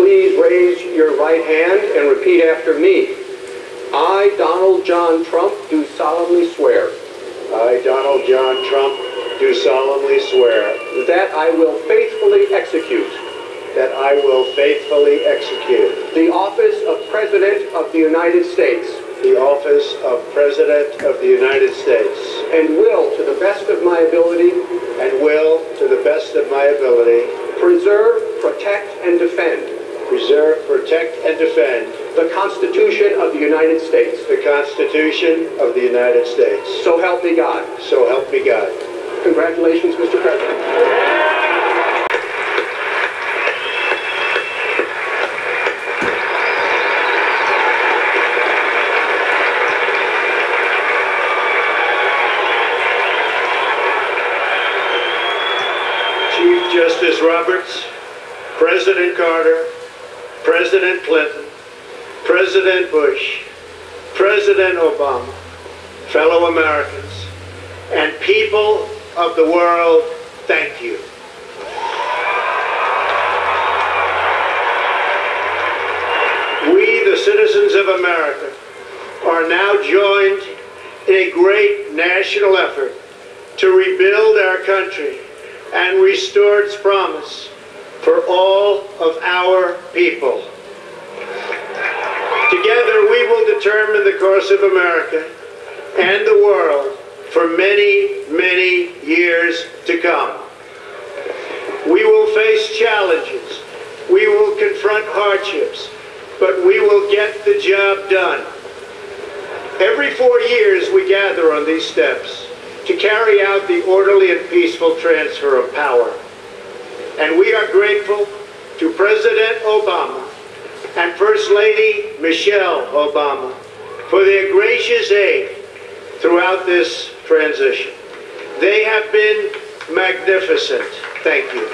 please raise your right hand and repeat after me. I, Donald John Trump, do solemnly swear. I, Donald John Trump, do solemnly swear that I will faithfully execute that I will faithfully execute the office of President of the United States the office of President of the United States and will, to the best of my ability, preserve, protect, and defend the Constitution of the United States. The Constitution of the United States. So help me God. So help me God. Congratulations, Mr. President. Chief Justice Roberts, President Carter, President Clinton, President Bush, President Obama, fellow Americans, and people of the world, thank you. We, the citizens of America, are now joined in a great national effort to rebuild our country and restore its promise for all of our people. Together, we will determine the course of America and the world for many, many years to come. We will face challenges. We will confront hardships, but we will get the job done. Every 4 years, we gather on these steps to carry out the orderly and peaceful transfer of power. And we are grateful to President Obama and First Lady Michelle Obama for their gracious aid throughout this transition. They have been magnificent. Thank you.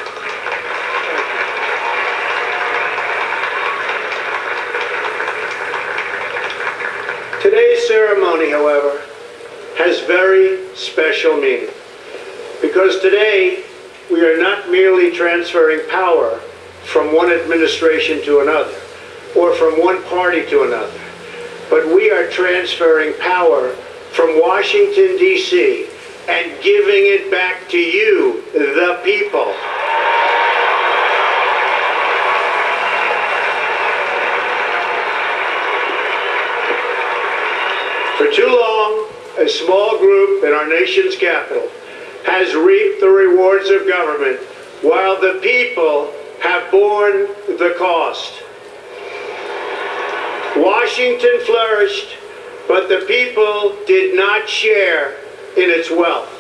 Today's ceremony, however, has very special meaning, because today we are not merely transferring power from one administration to another or from one party to another, but we are transferring power from Washington, D.C. and giving it back to you, the people. For too long, a small group in our nation's capital has reaped the rewards of government while the people have borne the cost. Washington flourished, but the people did not share in its wealth.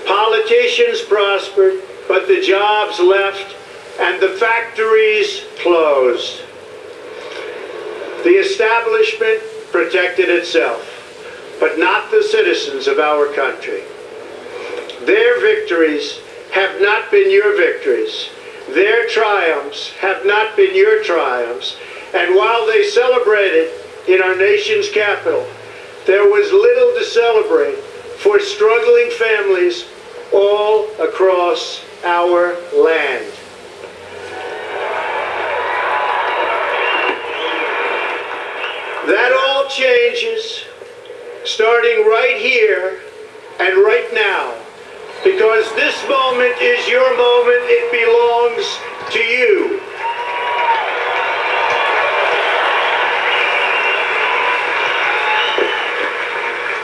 Politicians prospered, but the jobs left and the factories closed. The establishment protected itself, but not the citizens of our country. Their victories have not been your victories. Their triumphs have not been your triumphs. And while they celebrated in our nation's capital, there was little to celebrate for struggling families all across our land. That all changes starting right here and right now, because this moment is your moment. It belongs to you.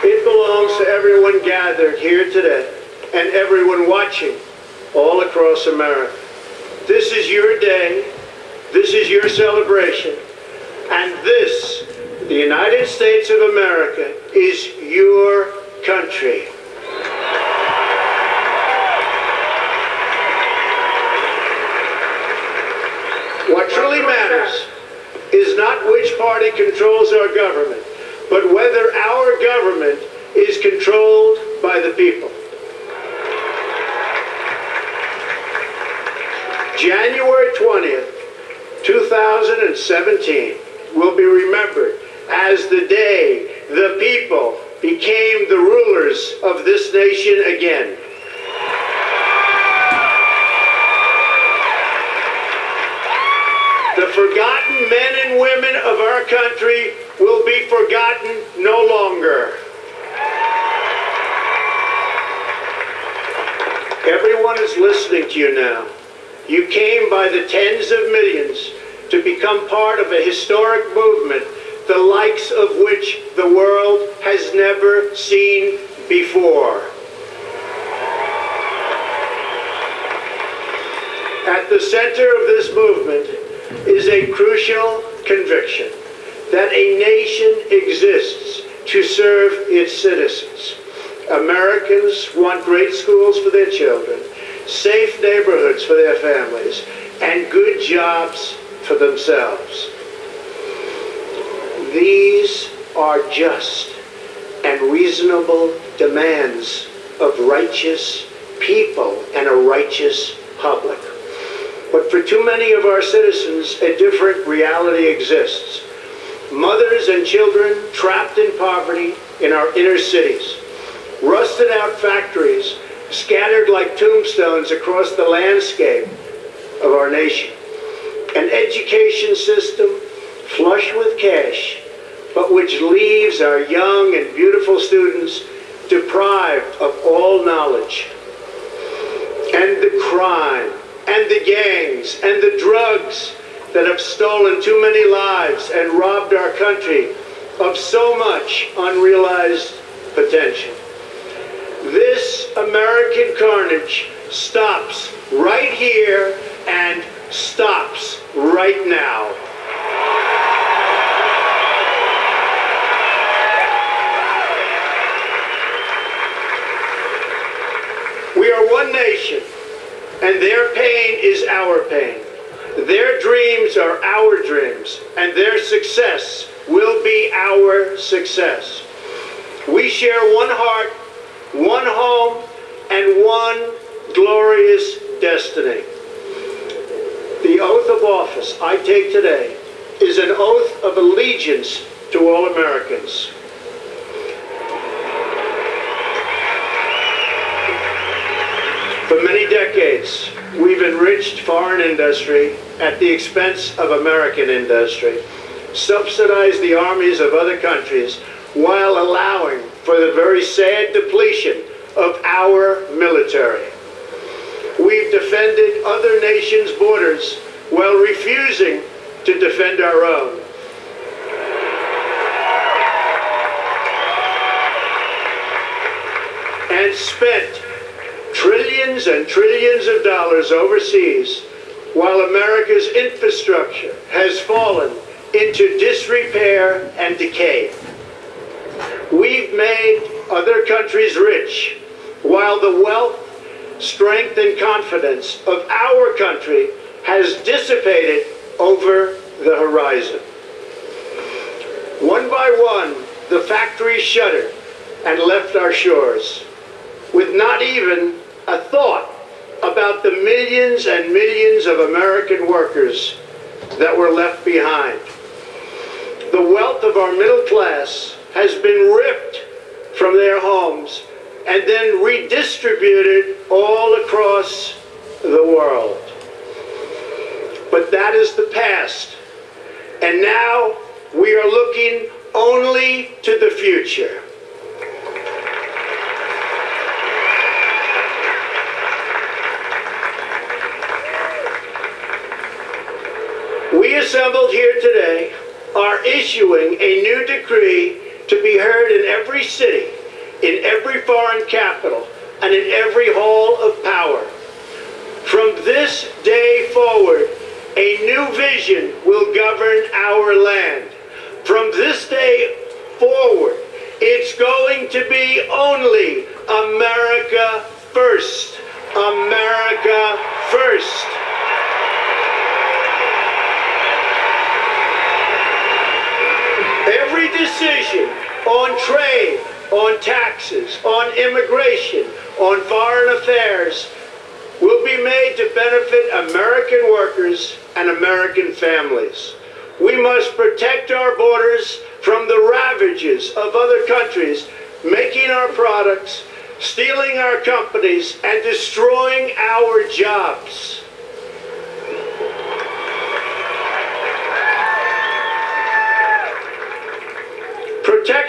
It belongs to everyone gathered here today and everyone watching all across America. This is your day. This is your celebration. And this, the United States of America, is your country. What truly matters is not which party controls our government, but whether our government is controlled by the people. January 20th, 2017 will be remembered as the day the people became the rulers of this nation again. The forgotten men and women of our country will be forgotten no longer. Everyone is listening to you now. You came by the tens of millions to become part of a historic movement, the likes of which the world has never seen before. At the center of this movement is a crucial conviction that a nation exists to serve its citizens. Americans want great schools for their children, safe neighborhoods for their families, and good jobs for themselves. These are just and reasonable demands of righteous people and a righteous public. But for too many of our citizens, a different reality exists. Mothers and children trapped in poverty in our inner cities. Rusted out factories scattered like tombstones across the landscape of our nation. An education system flush with cash, but which leaves our young and beautiful students deprived of all knowledge. And the crime, and the gangs, and the drugs that have stolen too many lives and robbed our country of so much unrealized potential. This American carnage stops right here and stops right now. We are one nation, and their pain is our pain. Their dreams are our dreams, and their success will be our success. We share one heart, one home, and one glorious destiny. The oath of office I take today is an oath of allegiance to all Americans. For many decades, we've enriched foreign industry at the expense of American industry, subsidized the armies of other countries while allowing for the very sad depletion of our military. We've defended other nations' borders while refusing to defend our own. And spent trillions and trillions of dollars overseas while America's infrastructure has fallen into disrepair and decay. We've made other countries rich while the wealth, strength, and confidence of our country has dissipated over the horizon. One by one, the factories shuttered and left our shores, with not even a thought about the millions and millions of American workers that were left behind. The wealth of our middle class has been ripped from their homes and then redistributed all across the world. But that is the past, and now we are looking only to the future. We assembled here today are issuing a new decree to be heard in every city, in every foreign capital, and in every hall of power. From this day forward, a new vision will govern our land. From this day forward, it's going to be only America first. America first. Every decision on trade, on taxes, on immigration, on foreign affairs will be made to benefit American workers and American families. We must protect our borders from the ravages of other countries making our products, stealing our companies, and destroying our jobs.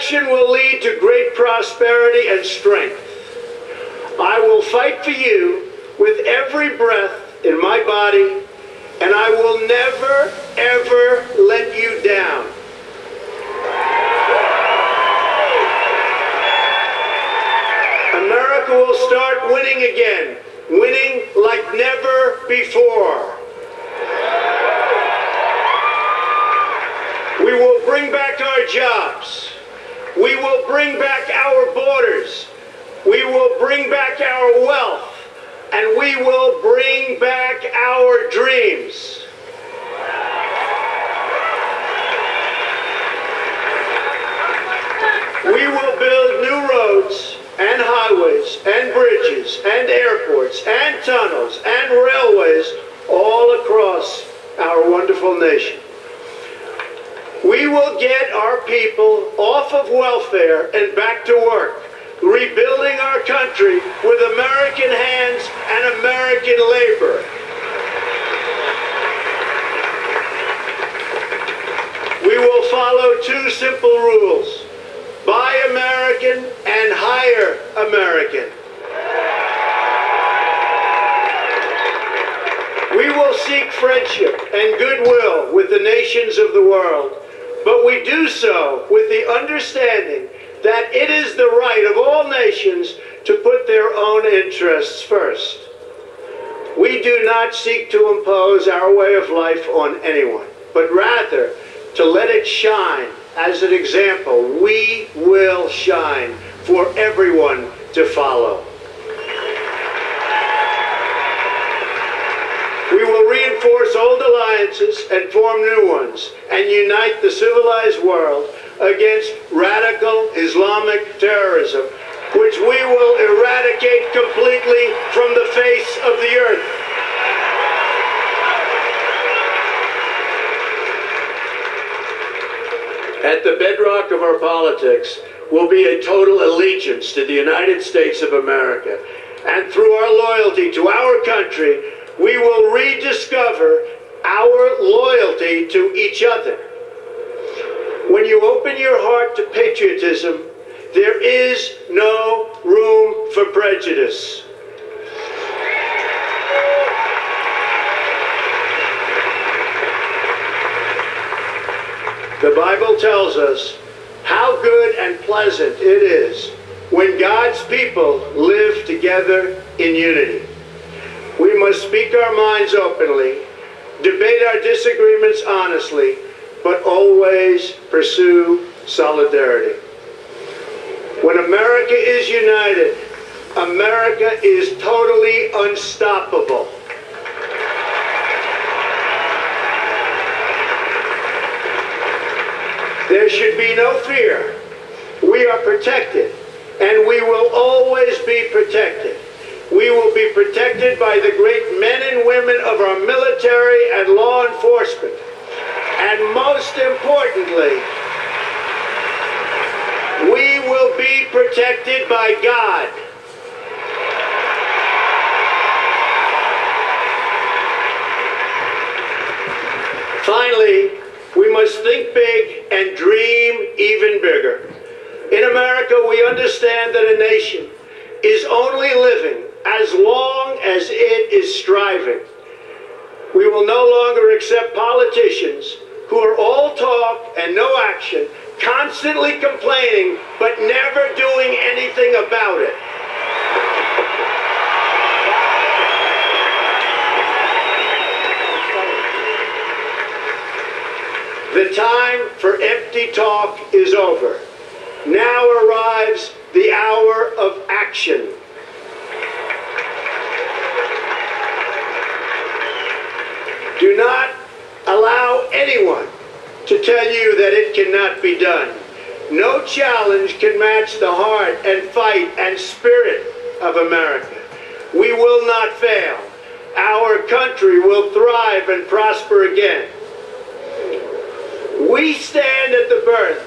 action will lead to great prosperity and strength. I will fight for you with every breath in my body, and I will never, ever let you down. America will start winning again, winning like never before. We will bring back our jobs. We will bring back our borders. We will bring back our wealth. And we will bring back our dreams. We will build new roads and highways and bridges and airports and tunnels and railways all across our wonderful nation. We will get our people off of welfare and back to work, rebuilding our country with American hands and American labor. We will follow two simple rules: buy American and hire American. We will seek friendship and goodwill with the nations of the world, but we do so with the understanding that it is the right of all nations to put their own interests first. We do not seek to impose our way of life on anyone, but rather to let it shine as an example. We will shine for everyone to follow. We will reinforce old alliances and form new ones and unite the civilized world against radical Islamic terrorism, which we will eradicate completely from the face of the earth. At the bedrock of our politics will be a total allegiance to the United States of America. And through our loyalty to our country, we will rediscover our loyalty to each other. When you open your heart to patriotism, there is no room for prejudice. The Bible tells us how good and pleasant it is when God's people live together in unity. We must speak our minds openly, debate our disagreements honestly, but always pursue solidarity. When America is united, America is totally unstoppable. There should be no fear. We are protected, and we will always be protected. We will be protected by the great men and women of our military and law enforcement. And most importantly, we will be protected by God. Finally, we must think big and dream even bigger. In America, we understand that a nation is only living as long as it is striving. We will no longer accept politicians who are all talk and no action, constantly complaining but never doing anything about it. The time for empty talk is over. Now arrives the hour of action. Do not allow anyone to tell you that it cannot be done. No challenge can match the heart and fight and spirit of America. We will not fail. Our country will thrive and prosper again. We stand at the birth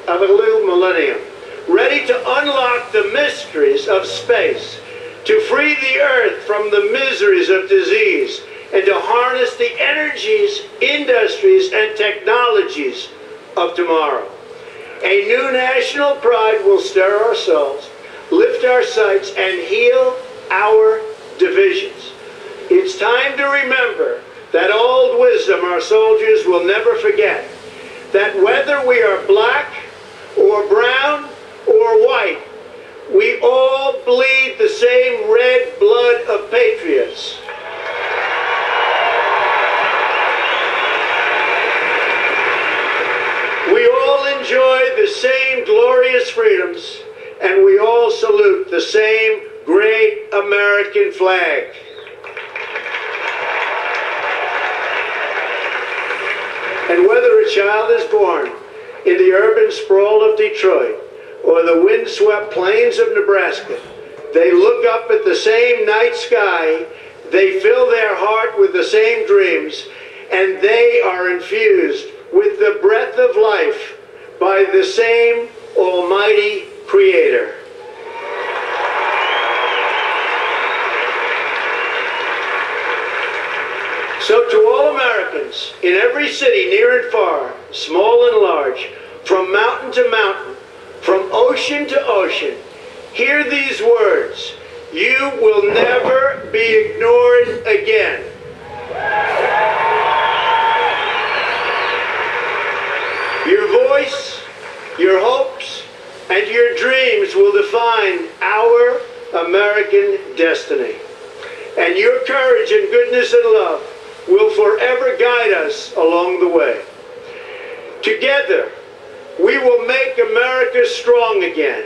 of a new millennium, ready to unlock the mysteries of space, to free the earth from the miseries of disease, and to harness the energies, industries, and technologies of tomorrow. A new national pride will stir our souls, lift our sights, and heal our divisions. It's time to remember that old wisdom our soldiers will never forget, that whether we are black or brown or white, we all bleed the same red blood of patriots. We all enjoy the same glorious freedoms, and we all salute the same great American flag. And whether a child is born in the urban sprawl of Detroit or the windswept plains of Nebraska, they look up at the same night sky, they fill their heart with the same dreams, and they are infused with the breath of life by the same Almighty Creator. So to all Americans, in every city, near and far, small and large, from mountain to mountain, from ocean to ocean, hear these words: you will never be ignored again. Your voice, your hopes, and your dreams will define our American destiny. And your courage and goodness and love will forever guide us along the way. Together, we will make America strong again.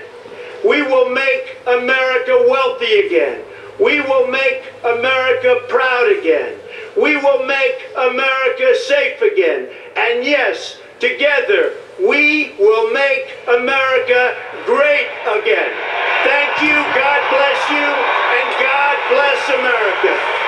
We will make America wealthy again. We will make America proud again. We will make America safe again. And yes, together, we will make America great again. Thank you, God bless you, and God bless America.